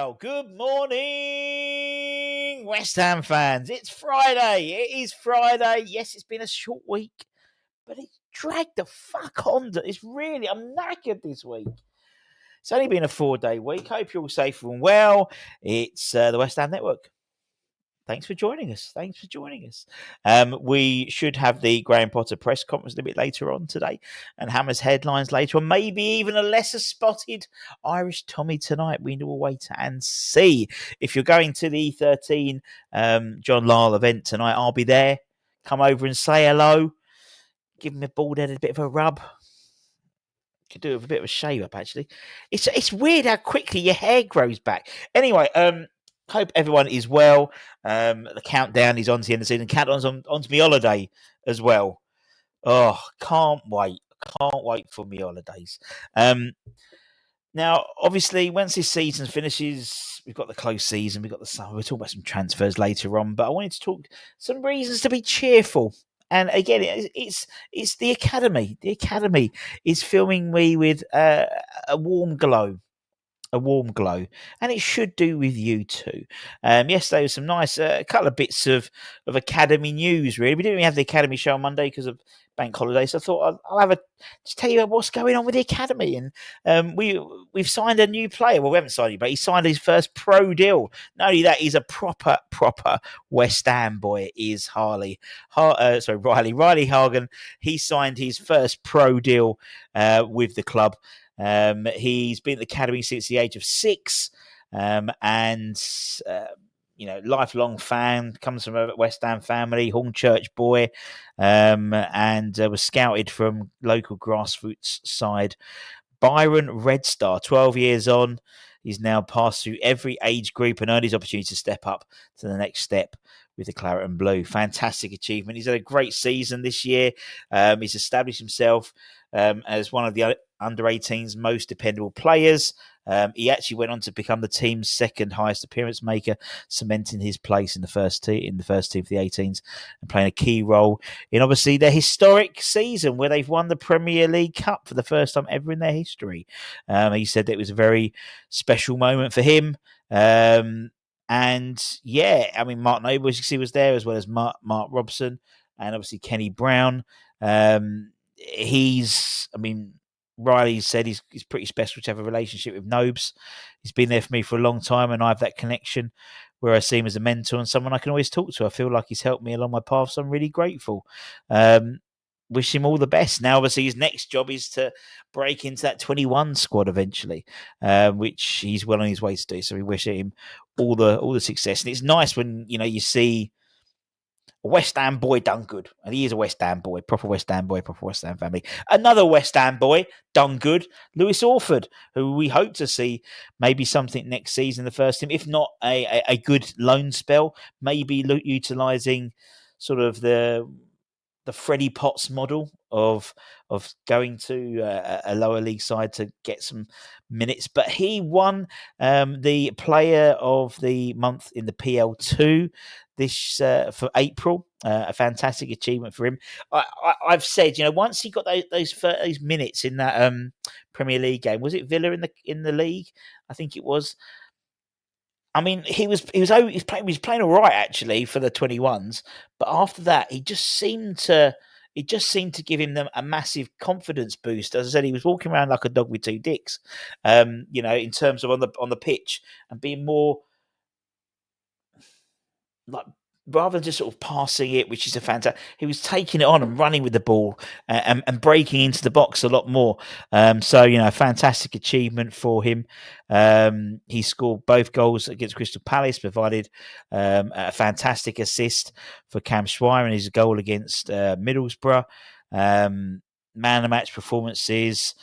Well, good morning, West Ham fans. It's Friday. It is Friday. Yes, it's been a short week, but it's dragged the fuck on. I'm knackered this week. It's only been a 4-day week. Hope you're all safe and well. It's the West Ham Network. Thanks for joining us. We should have the Graham Potter press conference a little bit later on today and Hammer's headlines later on. Maybe even a lesser spotted Irish Tommy tonight. We will wait and see. If you're going to the E13 John Lyle event tonight, I'll be there. Come over and say hello. Give him a bald head a bit of a rub. Could do it with a bit of a shave up, actually. It's weird how quickly your hair grows back. Anyway, hope everyone is well. The countdown is on to the end of the season. Countdown's on to my holiday as well. Oh, can't wait. Can't wait for my holidays. Now, obviously, once this season finishes, we've got the close season, we've got the summer. We'll talk about some transfers later on, but I wanted to talk some reasons to be cheerful. And again, it's the academy. The academy is filling me with a warm glow. And it should do with you too. Yesterday was some nice, couple of bits of academy news. Really, we didn't even have the academy show on Monday because of bank holiday, so I thought I'll just tell you what's going on with the academy. And we've signed a new player. Well, we haven't signed him, but he signed his first pro deal. Not only that, he's a proper West Ham boy. Is Riley Hagen. He signed his first pro deal with the club. He's been at the academy since the age of 6, lifelong fan, comes from a West Ham family, Hornchurch boy, and was scouted from local grassroots side Byron Red Star. 12 years on, he's now passed through every age group and earned his opportunity to step up to the next step with the Claret and Blue. Fantastic achievement. He's had a great season this year. He's established himself as one of the under-18's most dependable players. He actually went on to become the team's second highest appearance maker, cementing his place in the first team for the 18s and playing a key role in obviously their historic season where they've won the Premier League Cup for the first time ever in their history. He said that it was a very special moment for him. Mark Noble, as you see, was there, as well as Mark Robson and obviously Kenny Brown. Riley said he's pretty special to have a relationship with Nobes. He's been there for me for a long time, and I have that connection where I see him as a mentor and someone I can always talk to. I feel like he's helped me along my path, so I'm really grateful. Wish him all the best. Now, obviously, his next job is to break into that 21 squad eventually, which he's well on his way to do. So we wish him all the success. And it's nice when you see a West Ham boy done good. And he is a West Ham boy, proper West Ham family. Another West Ham boy done good, Lewis Orford, who we hope to see maybe something next season in the first team, if not a good loan spell, maybe utilising sort of the Freddie Potts model of going to a lower league side to get some minutes. But he won the Player of the Month in the PL2 this for April. A fantastic achievement for him. I've said, once he got those minutes in that Premier League game, was it Villa in the league? I think it was. I mean, he was playing all right actually for the 21s, but after that, he just seemed to give him a massive confidence boost. As I said, he was walking around like a dog with two dicks, in terms of on the pitch and being more like, rather than just sort of passing it, which is a fantastic, he was taking it on and running with the ball and breaking into the box a lot more. Fantastic achievement for him. He scored both goals against Crystal Palace, provided a fantastic assist for Cam Schweier in his goal against Middlesbrough. Man of the match performances.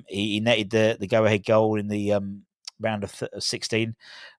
He netted the go-ahead goal in the round of 16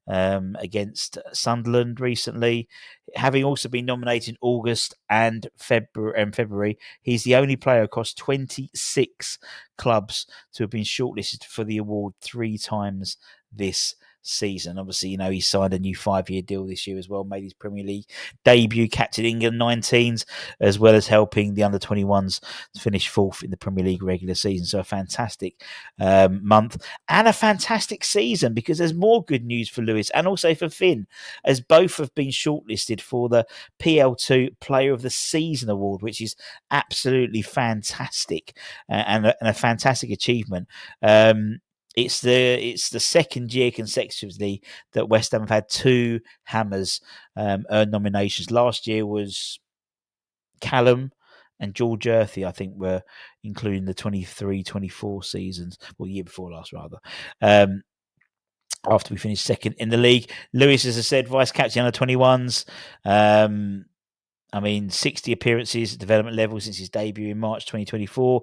against Sunderland recently. Having also been nominated in August and February, he's the only player across 26 clubs to have been shortlisted for the award 3 times this season. Obviously, he signed a new 5-year deal this year as well, made his Premier League debut, captain England 19s, as well as helping the under-21s to finish fourth in the Premier League regular season. So a fantastic month and a fantastic season, because there's more good news for Lewis and also for Finn, as both have been shortlisted for the PL2 Player of the Season award, which is absolutely fantastic and a fantastic achievement. It's the second year consecutively that West Ham have had two Hammers earn nominations. Last year was Callum and George Earthy, I think, were including the 23-24 seasons, well, the year before last, rather. After we finished second in the league, Lewis, as I said, vice captain under 21s. 60 appearances at development level since his debut in March 2024.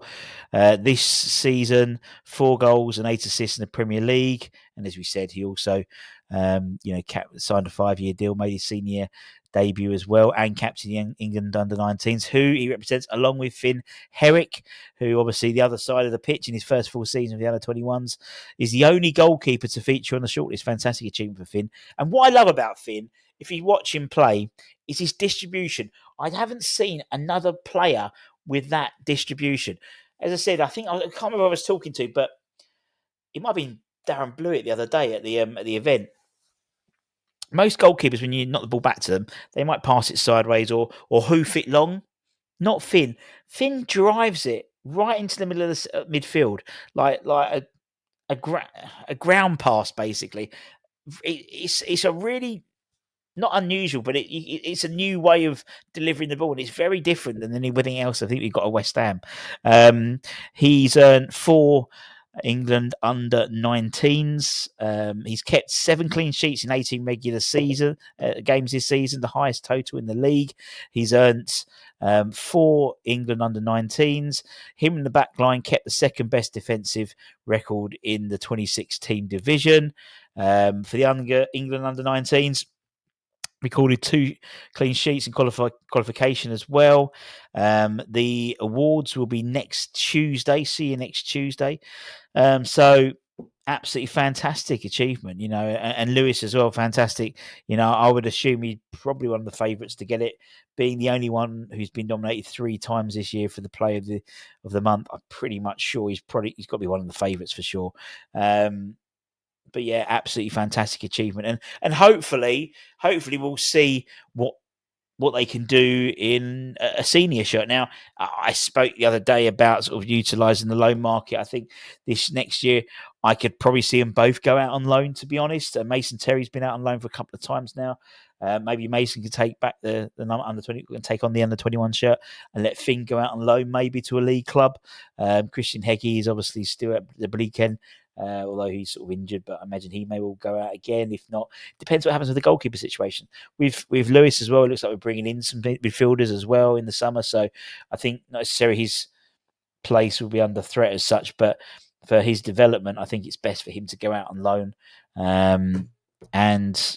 This season, 4 goals and 8 assists in the Premier League. And as we said, he also, signed a 5-year deal, made his senior debut as well, and captain England under-19s, who he represents along with Finn Herrick, who obviously the other side of the pitch in his first full season of the under-21s is the only goalkeeper to feature on the shortlist. Fantastic achievement for Finn. And what I love about Finn, if you watch him play, is his distribution. I haven't seen another player with that distribution. As I said, I can't remember who I was talking to, but it might have been Darren Blewett the other day at the event. Most goalkeepers, when you knock the ball back to them, they might pass it sideways or hoof it long. Not Finn. Finn drives it right into the middle of the midfield, like a ground pass, basically. It's a really not unusual, but it's a new way of delivering the ball, and it's very different than anything else I think we've got at West Ham. He's earned 4 England under-19s. He's kept 7 clean sheets in 18 regular season games this season, the highest total in the league. He's earned 4 England under-19s. Him in the back line kept the second best defensive record in the 26-team division. For the England under-19s, recorded 2 clean sheets in qualification as well. The awards will be next Tuesday. See you next Tuesday. So absolutely fantastic achievement, and Lewis as well, fantastic. I would assume he's probably one of the favourites to get it, being the only one who's been nominated 3 times this year for the Player of the Month. I'm pretty much sure he's got to be one of the favourites for sure. But yeah, absolutely fantastic achievement, and hopefully we'll see what they can do in a senior shirt. Now, I spoke the other day about sort of utilising the loan market. I think this next year I could probably see them both go out on loan, to be honest. Mason Terry's been out on loan for a couple of times now. Maybe Mason can take back the under 20 and take on the under 21 shirt and let Finn go out on loan, maybe to a league club. Christian Heggie is obviously still at the Bleaken, although he's sort of injured, but I imagine he may well go out again. If not, depends what happens with the goalkeeper situation. With Lewis as well, it looks like we're bringing in some midfielders as well in the summer. So I think not necessarily his place will be under threat as such, but for his development, I think it's best for him to go out on loan. And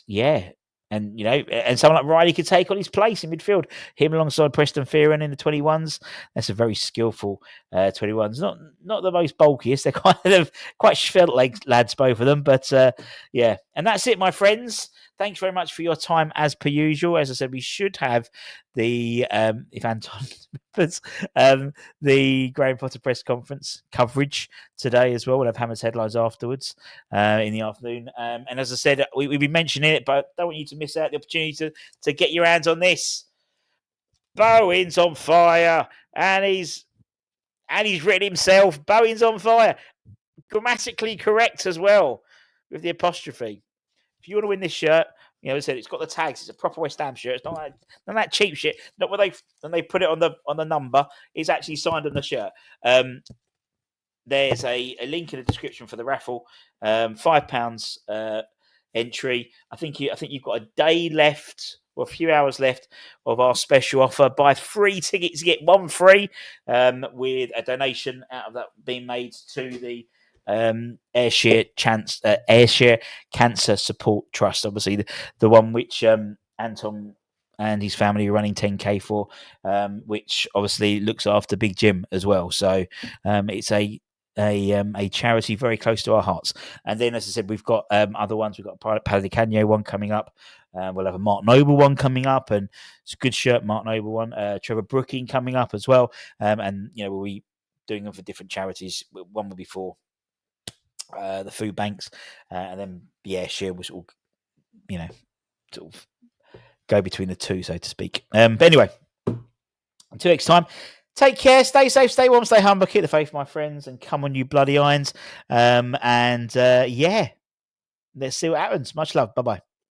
yeah, and and someone like Riley could take on his place in midfield. Him alongside Preston Fearon in the 21s. That's a very skillful 21s. Not the most bulkiest. They're kind of quite svelte lads, both of them. But yeah, and that's it, my friends. Thanks very much for your time as per usual. As I said, we should have the if Anton puts the Graham Potter press conference coverage today as well. We'll have Hammer's headlines afterwards in the afternoon. And as I said, we've been mentioning it, but don't want you to miss out the opportunity to get your hands on this. Bowen's on fire, and he's written himself. Bowen's on fire. Grammatically correct as well with the apostrophe. If you want to win this shirt, as I said, it's got the tags. It's a proper West Ham shirt. It's not that cheap shit. Not when they put it on the number. It's actually signed on the shirt. There's a link in the description for the raffle. £5 entry. I think you've got a day left or a few hours left of our special offer. Buy 3 tickets, get 1 free, with a donation out of that being made to the Ayrshire Cancer Support Trust. Obviously, the one which Anton and his family are running 10k for, which obviously looks after Big Jim as well. So it's a a charity very close to our hearts. And then, as I said, we've got other ones. We've got a Paladicano one coming up. We'll have a Mark Noble one coming up, and it's a good shirt, Mark Noble one. Trevor Brooking coming up as well, and we'll be doing them for different charities. One will be for the food banks, and then Share was all sort of go between the two, so to speak. But anyway, until next time. Take care, stay safe, stay warm, stay humble, keep the faith, my friends, and come on, you bloody irons. Let's see what happens. Much love. Bye bye.